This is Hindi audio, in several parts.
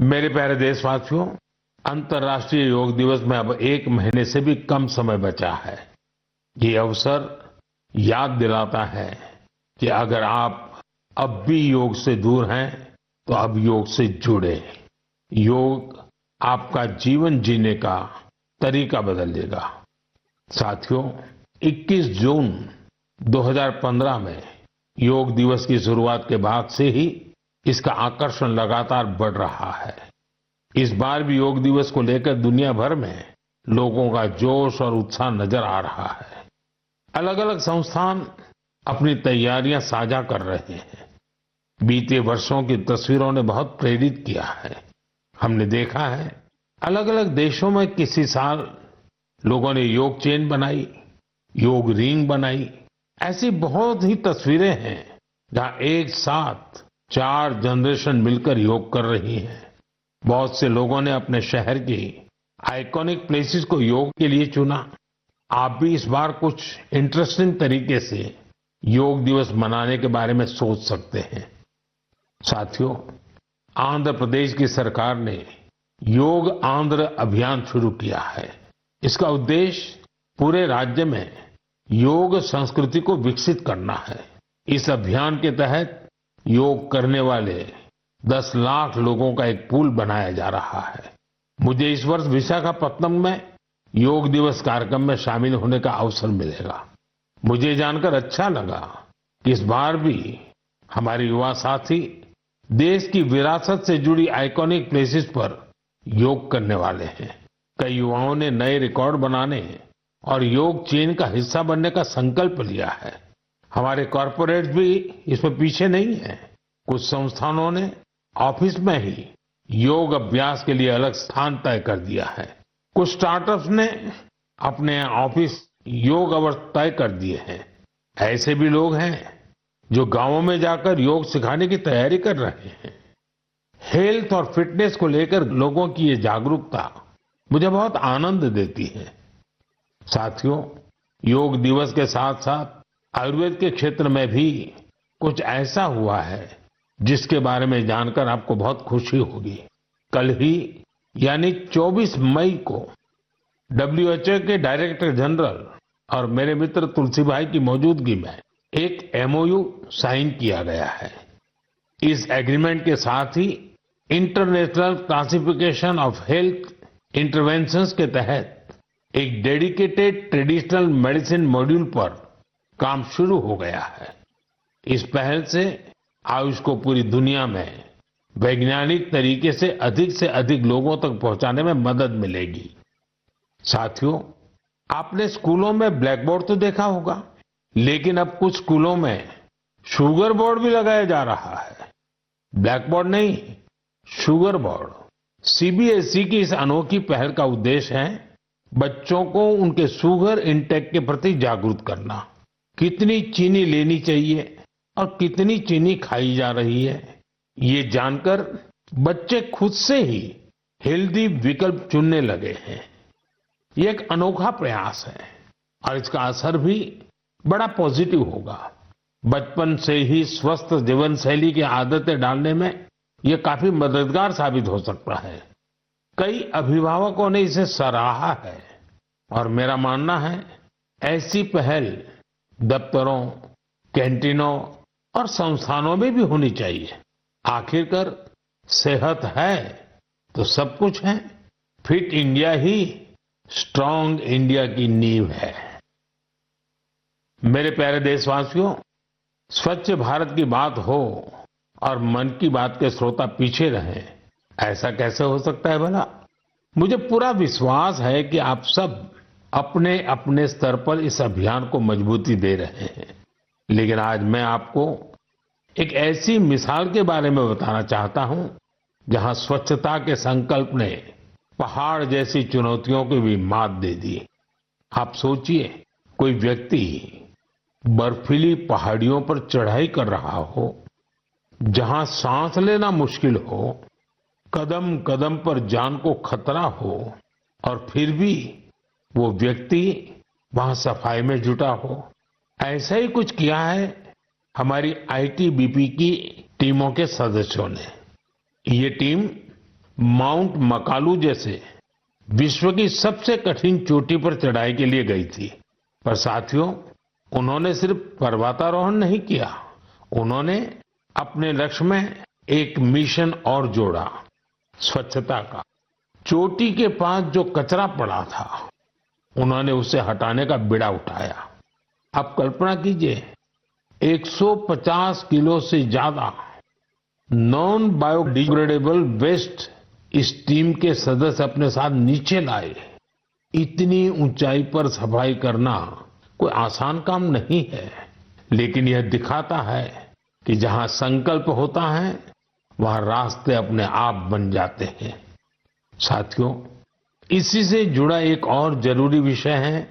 मेरे प्यारे देशवासियों, अंतर्राष्ट्रीय योग दिवस में अब एक महीने से भी कम समय बचा है। ये अवसर याद दिलाता है कि अगर आप अब भी योग से दूर हैं, तो अब योग से जुड़े। योग आपका जीवन जीने का तरीका बदल देगा। साथियों, 21 जून 2015 में योग दिवस की शुरुआत के बाद से ही इसका आकर्षण लगातार बढ़ रहा है। इस बार भी योग दिवस को लेकर दुनिया भर में लोगों का जोश और उत्साह नजर आ रहा है। अलग अलग संस्थान अपनी तैयारियां साझा कर रहे हैं। बीते वर्षों की तस्वीरों ने बहुत प्रेरित किया है। हमने देखा है, अलग अलग देशों में किसी साल लोगों ने योग चेन बनाई, योग रिंग बनाई। ऐसी बहुत ही तस्वीरें हैं जहां एक साथ 4 जनरेशन मिलकर योग कर रही हैं। बहुत से लोगों ने अपने शहर की आइकॉनिक प्लेसेस को योग के लिए चुना। आप भी इस बार कुछ इंटरेस्टिंग तरीके से योग दिवस मनाने के बारे में सोच सकते हैं। साथियों, आंध्र प्रदेश की सरकार ने योग आंध्र अभियान शुरू किया है। इसका उद्देश्य पूरे राज्य में योग संस्कृति को विकसित करना है। इस अभियान के तहत योग करने वाले 10 लाख लोगों का एक पूल बनाया जा रहा है। मुझे इस वर्ष विशाखापत्तनम में योग दिवस कार्यक्रम में शामिल होने का अवसर मिलेगा। मुझे जानकर अच्छा लगा कि इस बार भी हमारे युवा साथी देश की विरासत से जुड़ी आइकॉनिक प्लेसेस पर योग करने वाले हैं। कई युवाओं ने नए रिकॉर्ड बनाने और योग चेन का हिस्सा बनने का संकल्प लिया है। हमारे कॉरपोरेट्स भी इसमें पीछे नहीं है। कुछ संस्थानों ने ऑफिस में ही योग अभ्यास के लिए अलग स्थान तय कर दिया है। कुछ स्टार्टअप्स ने अपने ऑफिस योग अवर्स तय कर दिए हैं। ऐसे भी लोग हैं जो गांवों में जाकर योग सिखाने की तैयारी कर रहे हैं। हेल्थ और फिटनेस को लेकर लोगों की ये जागरूकता मुझे बहुत आनंद देती है। साथियों, योग दिवस के साथ साथ आयुर्वेद के क्षेत्र में भी कुछ ऐसा हुआ है जिसके बारे में जानकर आपको बहुत खुशी होगी। कल ही यानी 24 मई को WHO के डायरेक्टर जनरल और मेरे मित्र तुलसी भाई की मौजूदगी में एक MOU साइन किया गया है। इस एग्रीमेंट के साथ ही international classification of health interventions के तहत एक डेडिकेटेड ट्रेडिशनल मेडिसिन मॉड्यूल पर काम शुरू हो गया है। इस पहल से आयुष को पूरी दुनिया में वैज्ञानिक तरीके से अधिक लोगों तक पहुंचाने में मदद मिलेगी। साथियों, आपने स्कूलों में ब्लैक बोर्ड तो देखा होगा, लेकिन अब कुछ स्कूलों में शुगर बोर्ड भी लगाया जा रहा है। ब्लैक बोर्ड नहीं, शुगर बोर्ड। CBSE की इस अनोखी पहल का उद्देश्य है बच्चों को उनके शुगर इंटेक के प्रति जागरूक करना। कितनी चीनी लेनी चाहिए और कितनी चीनी खाई जा रही है, ये जानकर बच्चे खुद से ही हेल्दी विकल्प चुनने लगे हैं। ये एक अनोखा प्रयास है और इसका असर भी बड़ा पॉजिटिव होगा। बचपन से ही स्वस्थ जीवन शैली की आदतें डालने में ये काफी मददगार साबित हो सकता है। कई अभिभावकों ने इसे सराहा है और मेरा मानना है ऐसी पहल दफ्तरों, कैंटीनों और संस्थानों में भी होनी चाहिए। आखिरकार सेहत है तो सब कुछ है। फिट इंडिया ही स्ट्रांग इंडिया की नींव है। मेरे प्यारे देशवासियों, स्वच्छ भारत की बात हो और मन की बात के श्रोता पीछे रहें, ऐसा कैसे हो सकता है भला? मुझे पूरा विश्वास है कि आप सब अपने अपने स्तर पर इस अभियान को मजबूती दे रहे हैं। लेकिन आज मैं आपको एक ऐसी मिसाल के बारे में बताना चाहता हूं जहां स्वच्छता के संकल्प ने पहाड़ जैसी चुनौतियों को भी मात दे दी। आप सोचिए, कोई व्यक्ति बर्फीली पहाड़ियों पर चढ़ाई कर रहा हो, जहां सांस लेना मुश्किल हो, कदम कदम पर जान को खतरा हो, और फिर भी वो व्यक्ति वहां सफाई में जुटा हो। ऐसा ही कुछ किया है हमारी ITBP की टीमों के सदस्यों ने। ये टीम माउंट मकालू जैसे विश्व की सबसे कठिन चोटी पर चढ़ाई के लिए गई थी। पर साथियों, उन्होंने सिर्फ पर्वतारोहण नहीं किया, उन्होंने अपने लक्ष्य में एक मिशन और जोड़ा, स्वच्छता का। चोटी के पास जो कचरा पड़ा था, उन्होंने उसे हटाने का बीड़ा उठाया। आप कल्पना कीजिए, 150 किलो से ज्यादा नॉन बायोडिग्रेडेबल वेस्ट इस टीम के सदस्य अपने साथ नीचे लाए। इतनी ऊंचाई पर सफाई करना कोई आसान काम नहीं है, लेकिन यह दिखाता है कि जहां संकल्प होता है, वहां रास्ते अपने आप बन जाते हैं। साथियों, इसी से जुड़ा एक और जरूरी विषय है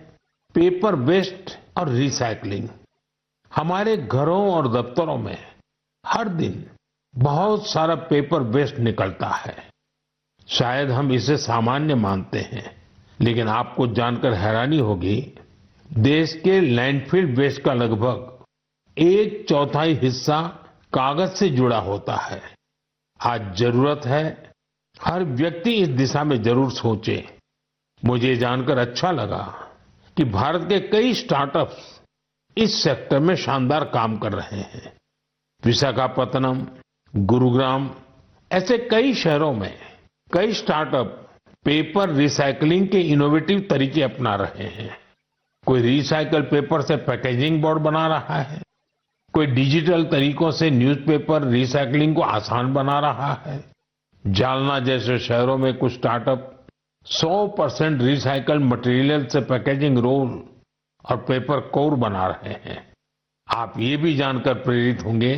पेपर वेस्ट और रिसाइकलिंग। हमारे घरों और दफ्तरों में हर दिन बहुत सारा पेपर वेस्ट निकलता है। शायद हम इसे सामान्य मानते हैं, लेकिन आपको जानकर हैरानी होगी, देश के लैंडफिल वेस्ट का लगभग 1/4 हिस्सा कागज से जुड़ा होता है। आज जरूरत है हर व्यक्ति इस दिशा में जरूर सोचे। मुझे जानकर अच्छा लगा कि भारत के कई स्टार्टअप्स इस सेक्टर में शानदार काम कर रहे हैं। विशाखापत्तनम, गुरुग्राम ऐसे कई शहरों में कई स्टार्टअप पेपर रिसाइकलिंग के इनोवेटिव तरीके अपना रहे हैं। कोई रिसाइकल पेपर से पैकेजिंग बोर्ड बना रहा है, कोई डिजिटल तरीकों से न्यूज़पेपर रिसाइकलिंग को आसान बना रहा है। जालना जैसे शहरों में कुछ स्टार्टअप 100% रिसाइकल मटेरियल से पैकेजिंग रोल और पेपर कोर बना रहे हैं। आप ये भी जानकर प्रेरित होंगे,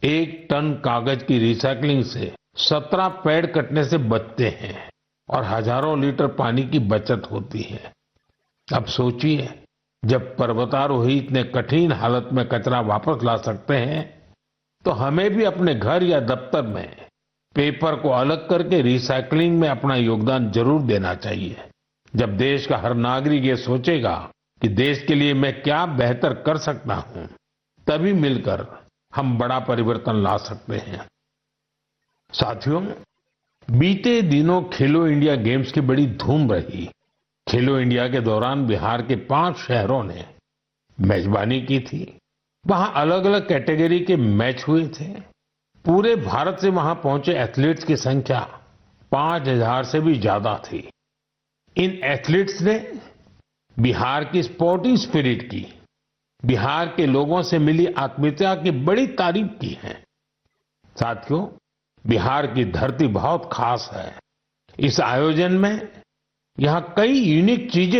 1 टन कागज की रिसाइकलिंग से 17 पेड़ कटने से बचते हैं और हजारों लीटर पानी की बचत होती है। अब सोचिए, जब पर्वतारोही इतने कठिन हालत में कचरा वापस ला सकते हैं, तो हमें भी अपने घर या दफ्तर में पेपर को अलग करके रिसाइकलिंग में अपना योगदान जरूर देना चाहिए। जब देश का हर नागरिक ये सोचेगा कि देश के लिए मैं क्या बेहतर कर सकता हूं, तभी मिलकर हम बड़ा परिवर्तन ला सकते हैं। साथियों, बीते दिनों खेलो इंडिया गेम्स की बड़ी धूम रही। खेलो इंडिया के दौरान बिहार के 5 शहरों ने मेजबानी की थी। वहां अलग अलग कैटेगरी के मैच हुए थे। पूरे भारत से वहां पहुंचे एथलीट्स की संख्या 5000 से भी ज्यादा थी। इन एथलीट्स ने बिहार की स्पोर्टिंग स्पिरिट की, बिहार के लोगों से मिली आत्मीयता की बड़ी तारीफ की है। साथियों, बिहार की धरती बहुत खास है। इस आयोजन में यहां कई यूनिक चीजें